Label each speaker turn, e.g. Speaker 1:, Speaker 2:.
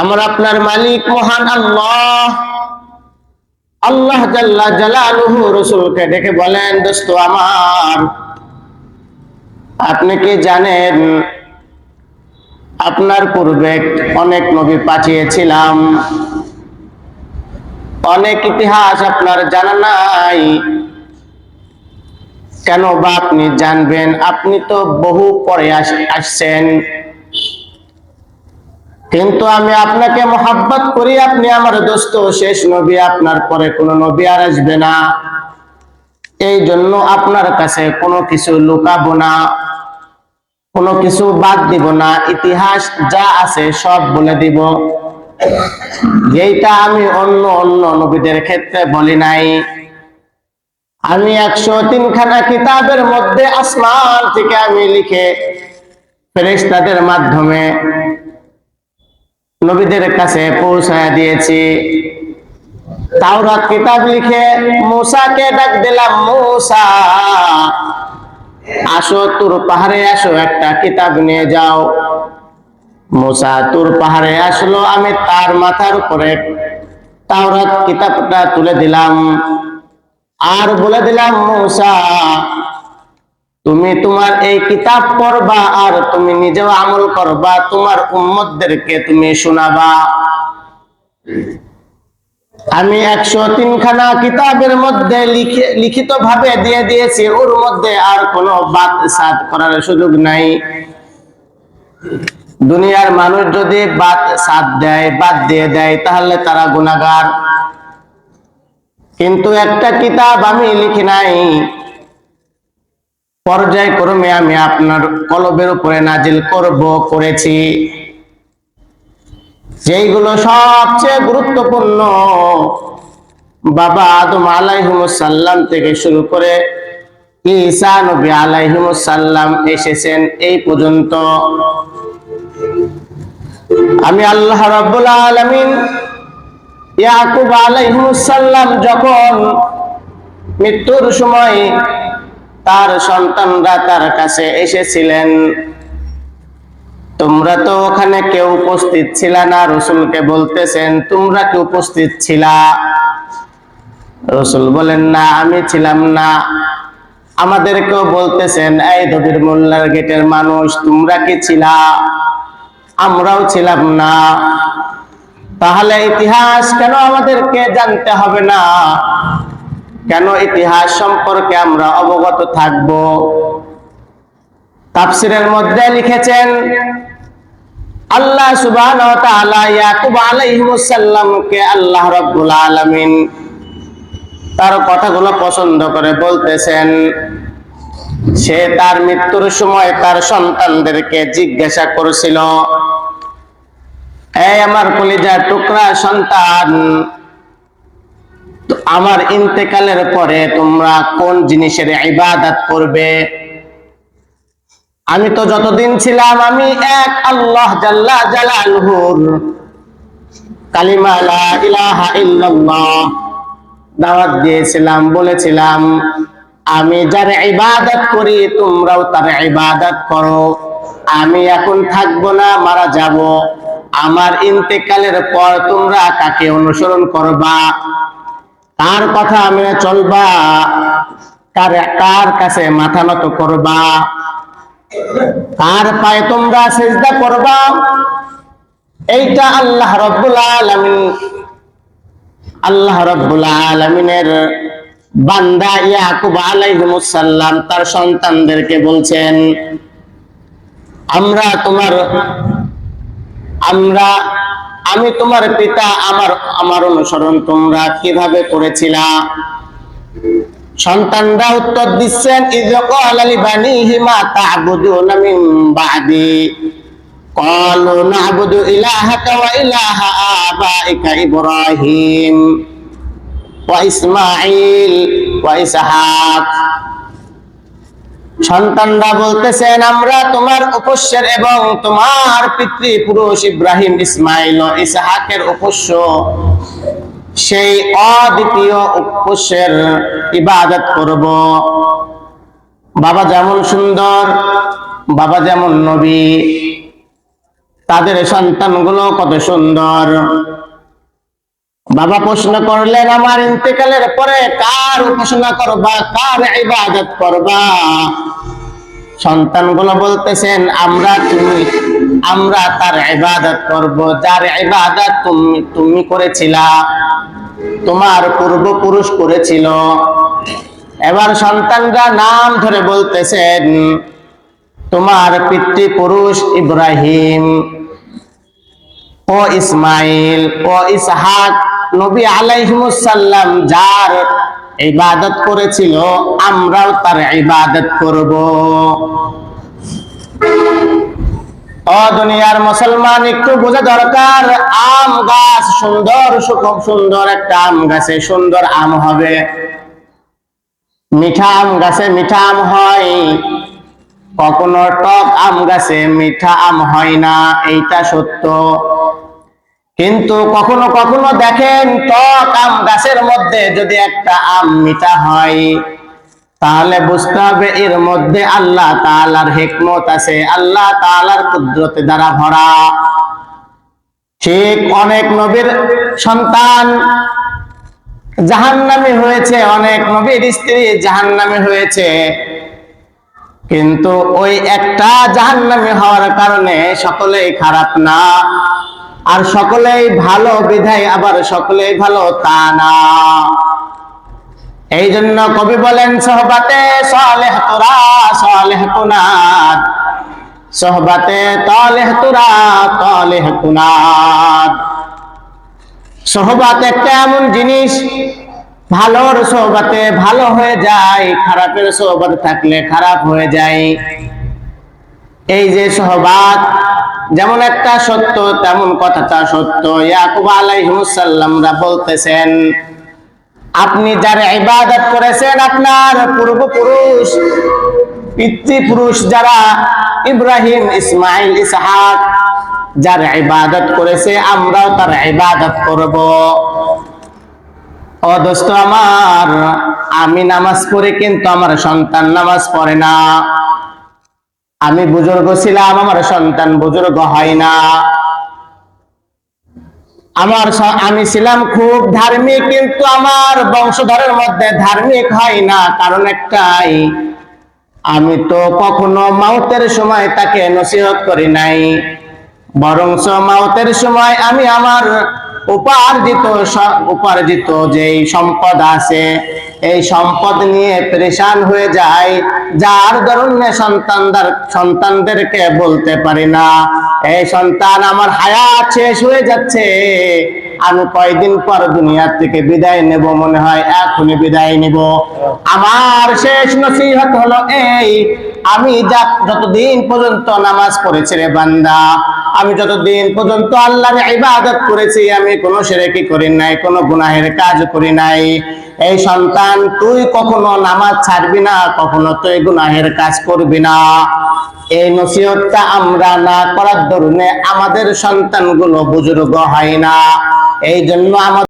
Speaker 1: আমার আপনার মালিক মহান আল্লাহ। আল্লাহ জাল্লা জালালুহু রাসূলকে ডেকে বলেন, দোস্ত আমার, আপনি কি জানেন আপনার পূর্বে অনেক নবী পাঠিয়েছিলাম, অনেক ইতিহাস আপনার জানা নাই, কেন বা আপনি জানবেন? আপনি তো বহু পরে আসছেন, কিন্তু আমি আপনাকে মহাব্বত করি, আপনি আমার দোস্ত, শেষ নবী, আপনার পরে কোনো নবী আর আসবে না। এই জন্য আপনার কাছে কোনো কিছু লুকাবো না, কোনো কিছু বাদ দিব না, ইতিহাস যা আছে সব বলে দিব, যেটা আমি অন্য অন্য নবীদের ক্ষেত্রে বলি নাই। আমি 103 খানা কিতাবের মধ্যে আসমান থেকে আমি লিখে ফেরেশতাদের মাধ্যমে নবীদের কাছে পৌঁছায় দিয়েছি। তাওরাত কিতাব লিখে মূসাকে ডাক দিলাম, মূসা আসো, তুর পাহাড়ে আসো, একটা কিতাব নিয়ে যাও। মূসা তুর পাহাড়ে আসলো, আমি তার মাথার উপরে তাওরাত কিতাবটা তুলে দিলাম, আর বলে দিলাম, মূসা তুমি তোমার এই কিতাব পড়বা, আর তুমি নিজেও আমল করবা, তোমার উম্মতদেরকে তুমি শোনাবা। আমি 103 খানা কিতাবের মধ্যে লিখিত ভাবে দিয়ে দিয়েছি, ওর মধ্যে আর কোনো বাদ সাদ করার সুযোগ নাই। দুনিয়ার মানুষ যদি বাদ সাদ দেয়, বাদ দিয়ে দেয়, তাহলে তারা গুনাহগার, কিন্তু একটা কিতাব আমি লিখি নাই, পর্যায়ক্রমে আমি আপনার কলবের উপরে নাজিল করেছি, যেইগুলো সবচেয়ে গুরুত্বপূর্ণ। বাবা আদম আলাইহিস সালাম থেকে শুরু করে ঈসা নবী আলাইহিস সালাম এসেছেন এই পর্যন্ত, আমি আল্লাহ রাব্বুল আলামিন ইয়াকুব আলাইহিস সালাম যখন মৃত্যুর সময় তার সন্তানরা তার কাছে এসেছিলেন, তোমরা তো ওখানে কেউ উপস্থিত ছিল না, রাসূলকে বলতেছেন তোমরা কি উপস্থিত ছিলা? রাসূল বলেন, না, আমি ছিলাম না। আমাদেরকেও বলতেছেন, এই দবির মোল্লার গেটের মানুষ, তোমরা কি ছিলা? আমরাও ছিলাম না। তাহলে ইতিহাস কেন আমাদেরকে জানতে হবে না? কেন ইতিহাস সম্পর্কে আমরা অবগত থাকব? তাফসীরের মধ্যে লিখেছেন, আল্লাহ সুবহানাহু ওয়া তাআলা ইয়াকুব আলাইহিস সালামকে আল্লাহ রাব্বুল আলামিন তার কথাগুলো পছন্দ করে বলতেছেন, সে তার মৃত্যুর সময় তার সন্তানদেরকে জিজ্ঞাসা করেছিল, এই আমার কলিজার টুকরা সন্তান, আমার ইন্তেকালের পরে তোমরা কোন জিনিসের ইবাদত করবে? আমি তো যতদিন ছিলাম আমি এক আল্লাহ জাল্লা জালালুহুর কালিমা লা ইলাহা ইল্লাল্লাহ দাওয়াত দিয়েছিলাম, বলেছিলাম আমি যার ইবাদত করি তোমরাও তার ইবাদত করো। আমি এখন থাকবো না, মারা যাব, আমার ইন্তেকালের পর তোমরা কাকে অনুসরণ করবা, কার কথা মেনে চলবা, কার কাছে মাথা নত করবা, কার পায়ে তোমরা সিজদা করবা, এইটা আল্লাহ রাব্বুল আলামিনের বান্দা ইয়াকুব আলাইহিস সালাম তার সন্তানদেরকে বলছেন, আমি তোমার পিতা, আমার অনুসরণ তোমরা কিভাবে করেছিলা? সন্তানরা উত্তর দিচ্ছেন, ইয ক্বালা লিবানিহি মা তা'বুদুনা মিন বা'দি ক্বালু না'বুদু ইলাহাকা ওয়া ইলাহা আবাইকা ইব্রাহিম ওয়া ইসমাঈল ওয়া ইসহাক। সন্তানরা বলতেছেন, আমরা তোমার উপাস্যের এবং তোমার পিতৃপুরুষ ইব্রাহিম, ইসমাঈল ও ইসহাকের উপাস্য, সেই অদ্বিতীয় উপাস্যের ইবাদত করব। বাবা যেমন সুন্দর, বাবা যেমন নবী, তাদের সন্তানগুলো কত সুন্দর। বাবা প্রশ্ন করলেন, আমার ইন্তেকালের পরে কার উপাসনা করবা, কার ইবাদত করবা? সন্তানগুলো বলতেছেন, আমরা তার ইবাদত করব যার ইবাদত তুমি করেছিলা, তোমার পূর্বপুরুষ করেছিল। এবার সন্তানরা নাম ধরে বলতেছেন, তোমার পিতৃপুরুষ ইব্রাহিম ও ইসমাইল ও ইসহাক নবী আলাইহিমুস সালাম যার ইবাদত করেছিল, আমরাও তার ইবাদত করব। ও দুনিয়ার মুসলমান, একটু বোঝা দরকার, আম গাছ সুন্দর, খুব সুন্দর একটা আম গাছে সুন্দর আম হবে, মিঠা আম গাছে মিঠা আম হয়, কখনো টক আম গাছে মিঠা আম হয় না, এইটা সত্য। কিন্তু কখনো কখনো দেখেন, টক আম গাছের মধ্যে যদি একটা আম মিঠা হয়, তাহলে বুঝতে হবে এর মধ্যে আল্লাহ তাআলার হিকমত আছে, আল্লাহ তাআলার কুদরতে দ্বারা ভরা। ঠিক অনেক নবীর সন্তান জাহান্নামী হয়েছে, অনেক নবীর স্ত্রী জাহান্নামী হয়েছে, কিন্তু ওই একটা জাহান্নামী হওয়ার কারণে সকলেই খারাপ না, আর সকলেই ভালো বিধায় আবার সকলেই ভালো তা না। এই জন্য কবি বলেন, সোহবাতে সালেহ তোরা সালেহ কুনাত, সোহবাতে তালেহ তোরা তালেহ কুনাত। সোহবাত একটা এমন জিনিস, ভালোর সোহবাতে ভালো হয়ে যায়, খারাপের সোহবাতে থাকলে খারাপ হয়ে যায়। এই যে সোহবাত যেমন একটা সত্য, তেমন কথাটা সত্য। ইয়াকুব আলাইহিস সালামরা বলতেছেন, আপনি যার ইবাদত করেছেন, আপনার পূর্বপুরুষ পিতৃপুরুষ যারা ইব্রাহিম ইসমাইল ইসহাক যার ইবাদত করেছে, আমরাও তার ইবাদত করব। ও দোস্ত আমার, আমি নামাজ পড়ি কিন্তু আমার সন্তান নামাজ পড়ে না। আমি বুজুর্গ ছিলাম, আমার সন্তান বুজুর্গ হয় না। আমি ছিলাম খুব ধার্মিক, কিন্তু আমার বংশধরের মধ্যে ধার্মিক হয় না। কারণ একটাই, আমি তো কখনো মাউতের সময় তাকে নসিহত করি নাই, বরঞ্চ মাউতের সময় আমি আমার উপার্জিত যেই সম্পদ আছে, এই সম্পদ নিয়ে পরেশান হয়ে যায়, যার কারণে সন্তানদেরকে বলতে পারি না, এই সন্তান আমার হায়াত শেষ হয়ে যাচ্ছে, আমি কয়দিন পর দুনিয়া থেকে বিদায় নেব, মনে হয় এখনই বিদায় নেব। আমার শেষ নসিহত হলো এই, আমি যতদিন পর্যন্ত নামাজ পড়েছি রে বান্দা, আমি যতদিন পর্যন্ত আল্লাহর ইবাদত করেছি, আমি কোনো শিরকি করি নাই, কোনো গুনাহের কাজ করি নাই। এই সন্তান, তুই কখনো নামাজ ছাড়বি না, কখনো তুই গুনাহের কাজ করবি না। এই নসিহতটা আমরা না করার দরুনে আমাদের সন্তানগুলো বুজুর্গ হয় না। এই জন্য আমাদের